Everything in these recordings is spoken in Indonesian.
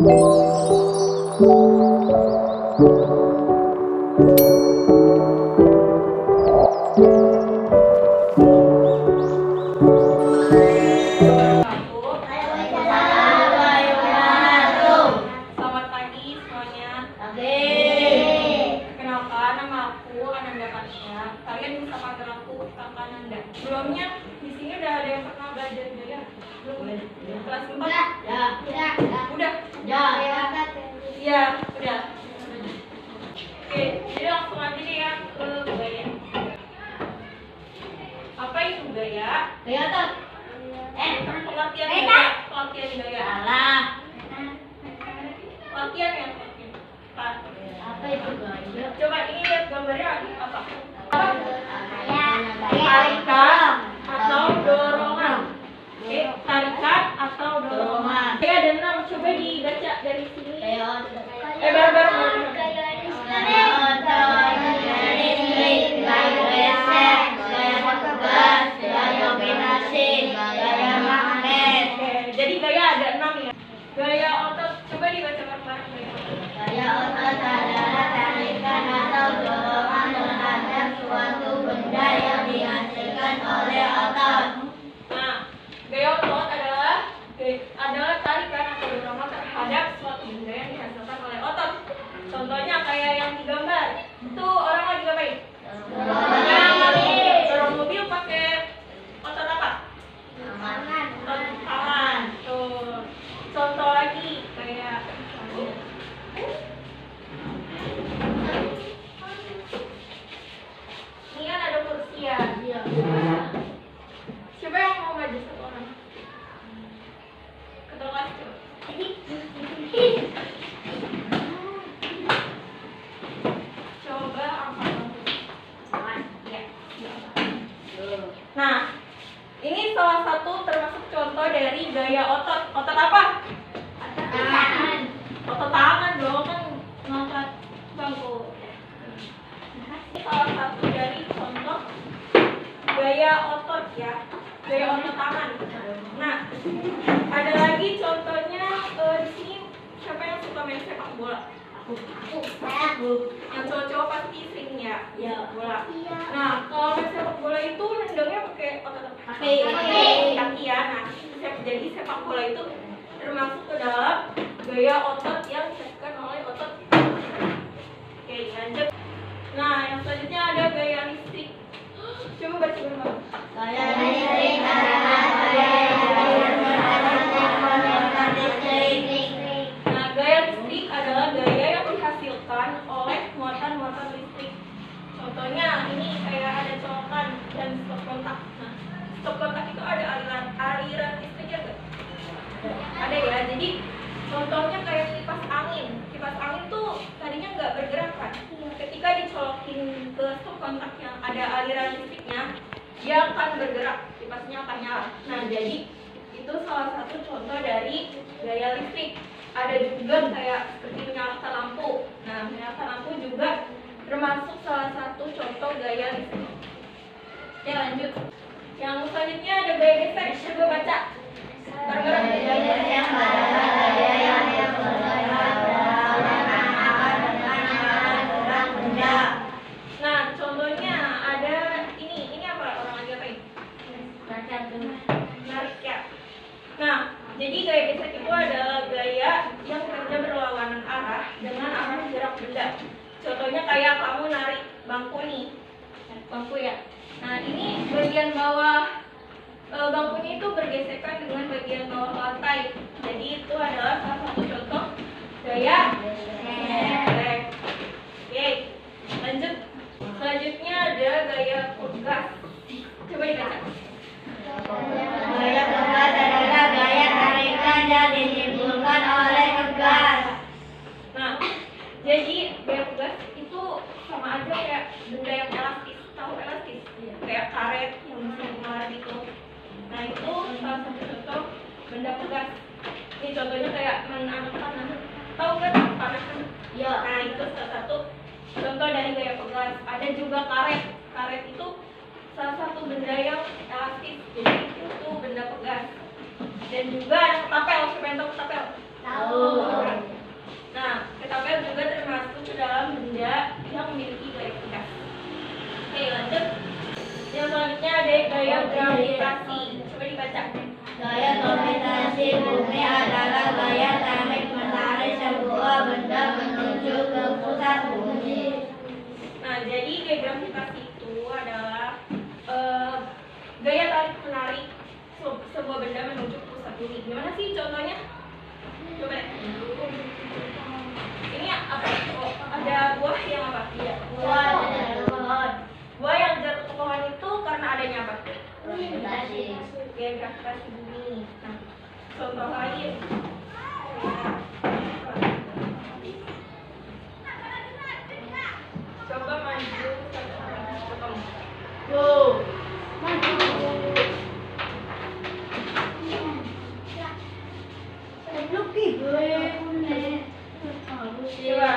Selamat pagi semuanya. Kenalkan, nama aku Ananda Karsya. Kalian bisa panggil aku Kakak Ananda. Sebelumnya di sini udah ada yang pernah belajar gaya? Belum? Kelas 4? Udah? Iya, udah. Oke, jadi langsung aja deh ya ke gaya. Apa itu gaya? Pengertian gaya. Pengertian gaya. Latihan ya, latihan. Coba ini lihat gambarnya apa? Tarikan atau dorongan. Oke, tarikan atau dorongan. Oke, ada 6. Coba dibaca dari sini. Bareng-bareng. Jadi gaya ada 6 ya. Gaya otot, coba dibaca bareng-bareng. Gaya otot adalah tarikan atau dorongan terhadap suatu benda yang dihasilkan oleh otot. Nah, gaya otot adalah tarikan atau dorongan terhadap suatu benda yang dihasilkan oleh otot. Contohnya kayak yang digambar. Itu orang lagi ngapain? Dorong mobil pakai otot apa? Otot tangan. Tuh. Contoh lagi kayak ini kan ada kursi ya. Siapa yang mau maju satu orang? Ketua kelas coba. Coba angkat. Ya. Nah, ini salah satu termasuk contoh dari gaya otot. Otot apa? Otot tangan dong, kan ngangkat bangku. Ini salah satu dari contoh gaya otot ya, gaya otot tangan. Nah, ada lagi contohnya di sini siapa yang suka main sepak bola? Yang cowok-cowok pasti sering ya, bola. Nah, kalau main sepak bola itu nendangnya pakai otot apa? Kaki ya. Nah, jadi sepak bola itu termasuk ke dalam gaya otot yang dihasilkan oleh otot. Oke, lanjut. Nah, yang selanjutnya ada gaya listrik. Coba baca bersama. Gaya listrik adalah gaya yang menghasilkan listrik. Nah, gaya listrik adalah gaya yang dihasilkan oleh muatan-muatan listrik. Contohnya ini kayak ada colokan dan stop kontak. Nah, stop kontak itu ada aliran listriknya enggak? Ada ya. Jadi contohnya kayak kipas angin. Kipas angin tuh tadinya nggak bergerak kan. Ketika dicolokin ke stop kontak yang ada aliran listriknya, dia akan bergerak, kipasnya akan nyala. Nah, jadi itu salah satu contoh dari gaya listrik. Ada juga kayak seperti menyalakan lampu. Nah, menyalakan lampu juga termasuk salah satu contoh gaya listrik. Oke, lanjut. Yang selanjutnya ada gaya gesek. Coba baca. Nah, contohnya ada ini apa? Orang lagi apain? Narik ya. Nah, jadi gaya gesek itu adalah gaya yang kerja berlawanan arah dengan arah gerak benda. Contohnya kayak kamu narik bangku nih, bangku ya. Nah, ini bagian bawah bangkunya itu bergesekan dengan bagian bawah lantai. Jadi itu adalah salah satu contoh gaya gesek. Oke, lanjut. Selanjutnya ada gaya pegas. Coba dibaca. Gaya pegas adalah gaya tarikan yang ditimbulkan oleh pegas. Nah, jadi gaya pegas itu sama aja kayak benda yang elastis. Tahu elastis? Kayak karet yang bisa mengalir gitu. Nah, itu salah satu contoh benda pegas. Ini contohnya kayak anak panah. Tahu kan panah kan? Ya. Nah, itu salah satu contoh dari gaya pegas. Ada juga karet. Karet itu salah satu benda yang elastis. Jadi itu benda pegas. Dan juga ada ketapel. Siapa yang tahu ketapel? Tahu. Nah, ketapel juga termasuk ke dalam benda yang memiliki gaya tegas. Oke, lanjut. Yang selanjutnya ada gaya gravitasi. Coba dibaca. Gaya gravitasi bumi adalah gaya tarik menarik sebuah benda menuju ke pusat bumi. Nah, jadi gaya gravitasi itu adalah gaya tarik menarik sebuah benda menuju ke pusat bumi. Gimana sih contohnya? Coba deh. Ini apa? Oh, ada buah yang apa? Iya. Buah dari pohon. Buah yang jatuh ke pohon itu karena adanya apa? Gravitasi. Gaya gravitasi bumi. Nah, contoh lain. Coba maju satu kali. Tuh. Maju. Coba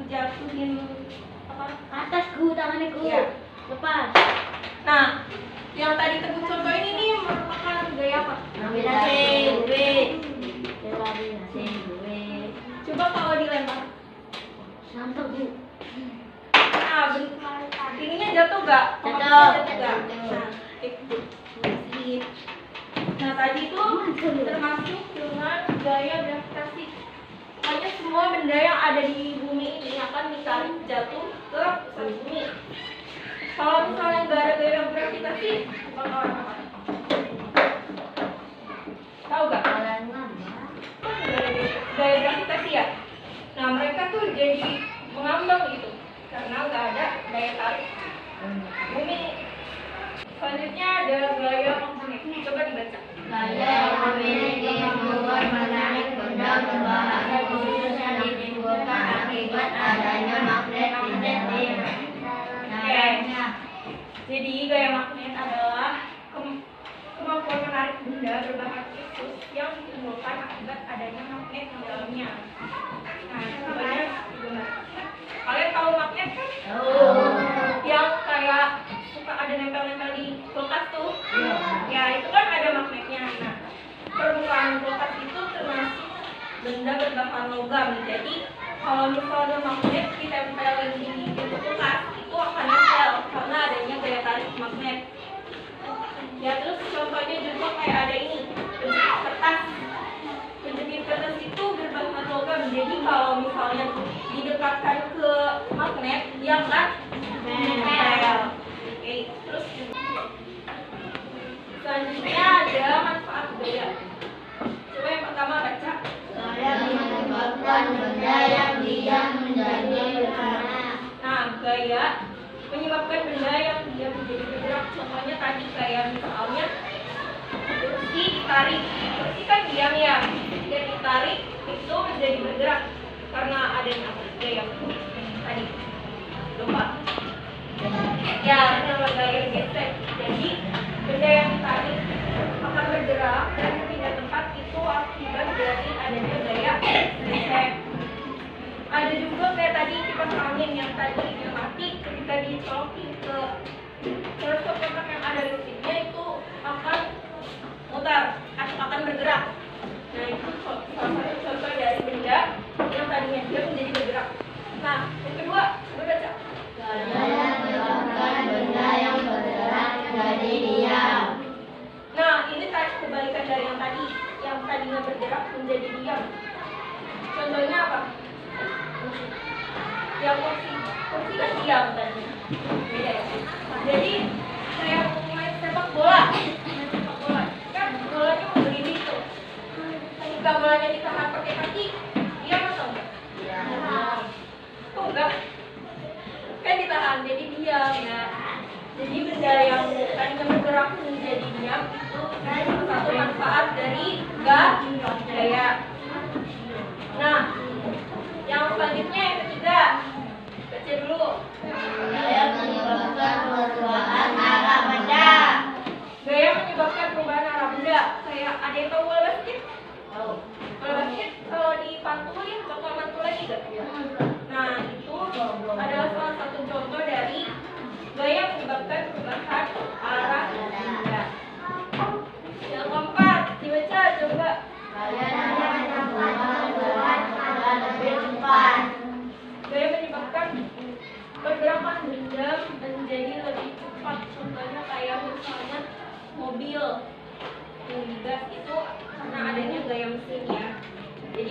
jatuhin apa? Atas gu, tangannya gu. Iya. Lepas. Nah, yang tadi Teguh contoh ini nih merupakan gaya apa? Gravitasi bumi. Gravitasi bumi. Coba kalau dilempar. Sampai gu. Nah, ininya jatuh gak? Jatuh. Jatuh gak? Nah, itu. Nah, tadi itu termasuk dengan gaya gravitasi. Pokoknya semua benda yang ada di bumi ini akan ditarik jatuh ke pusat bumi. Kalau misalnya nggak ada gaya gravitasi, bakalan apa? Tahu gak? Gaya gravitasi ya? Nah, mereka tuh jadi mengambang gitu karena nggak ada daya tarik bumi. Selanjutnya ada gaya magnet. Coba dibaca. Gaya yang memiliki hubungan menarik benda berbahaya khususnya ditimbulkan akibat adanya magnet di dalamnya. Jadi gaya magnet adalah kemampuan menarik benda berbahaya khusus yang ditimbulkan akibat adanya magnet di dalamnya. Nah, contohnya gimana? Kalian tahu magnet kan? Yang kayak suka ada nempel-nempel di kulkas tuh. Ya, itu kan ada magnetnya. Nah, permukaan kulkas itu termasuk benda berbahan logam. Jadi, kalau misalnya magnet ditempelin di pintu kulkas, itu akan nempel karena adanya gaya tarik magnet. Ya, terus contohnya juga kayak ada ini, penjepit kertas. Penjepit kertas itu berbahan logam. Jadi, kalau misalnya didekatkan ke magnet, dia akan nempel. Oke, terus selanjutnya ada manfaat gaya. Coba yang pertama baca. Gaya menyebabkan benda yang diam menjadi bergerak. Nah, gaya menyebabkan benda yang diam menjadi bergerak. Contohnya tadi kayak misalnya kursi ditarik. Kursi kan diam ya. Dia ditarik itu menjadi bergerak karena adanya apa? Gaya tadi. Lupa. Ya, nama gaya gesek. Jadi benda yang ditarik akan bergerak dan pindah tempat itu akibat dari adanya gaya gesek. Ada juga kayak tadi kipas angin yang tadi yang mati ketika dicolokin ke stop kontak yang ada listriknya itu akan mutar atau akan bergerak. Nah, itu salah satu contoh dari benda yang tadinya diam menjadi bergerak. Nah, yang kedua, coba baca. Gaya menyebabkan benda yang bergerak menjadi diam. Nah, ini kebalikan dari yang tadinya bergerak menjadi diam.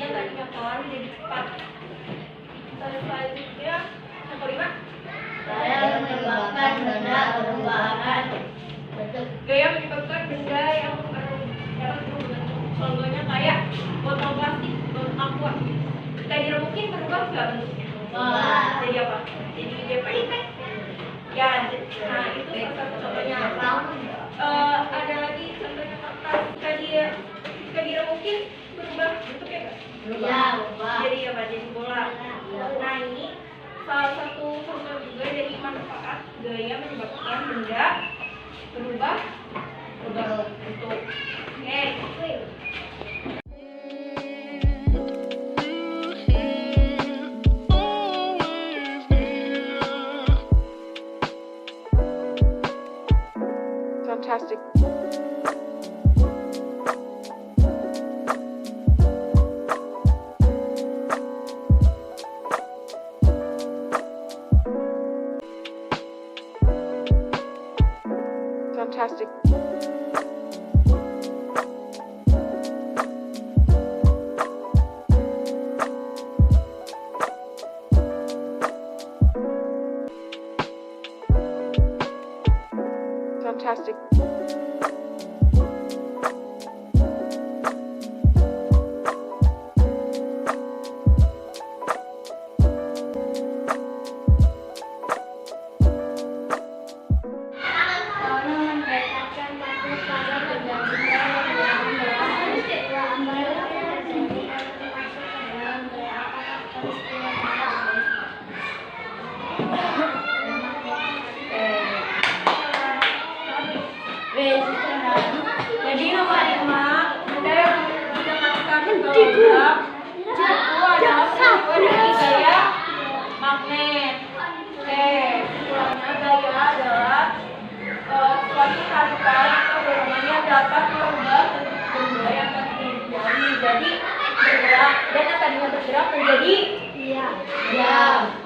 yang tadinya pelan menjadi cepat. Selanjutnya yang kelima, Gaya menyebabkan benda perubahan bentuk. gaya menyebabkan benda yang dapat berubah bentuk. Contohnya kayak botol plastik, botol aqua. Ketika diremukin berubah nggak bentuknya? Berubah. Jadi apa? Jadi DPIP. Ya, nah itu salah satu contohnya. Ada lagi contohnya kertas. Ketika diremukin berubah bentuknya nggak? Ya, berubah. Jadi apa? Jadi bola. Nah ini salah satu contoh juga dari manfaat gaya menyebabkan benda berubah bentuk. Oke. Fantastic. Fantastic. Fantastic. Mendekatkan waktu pada benda-benda yang Jadi nomor 5, benda yang mendekatkan logam itu adalah peristiwa dari gaya magnet. Oke, kesimpulannya gaya adalah suatu tarikan atau dorongan yang dapat merubah bentuk benda yang tadinya menjadi bergerak dan yang tadinya bergerak menjadi diam.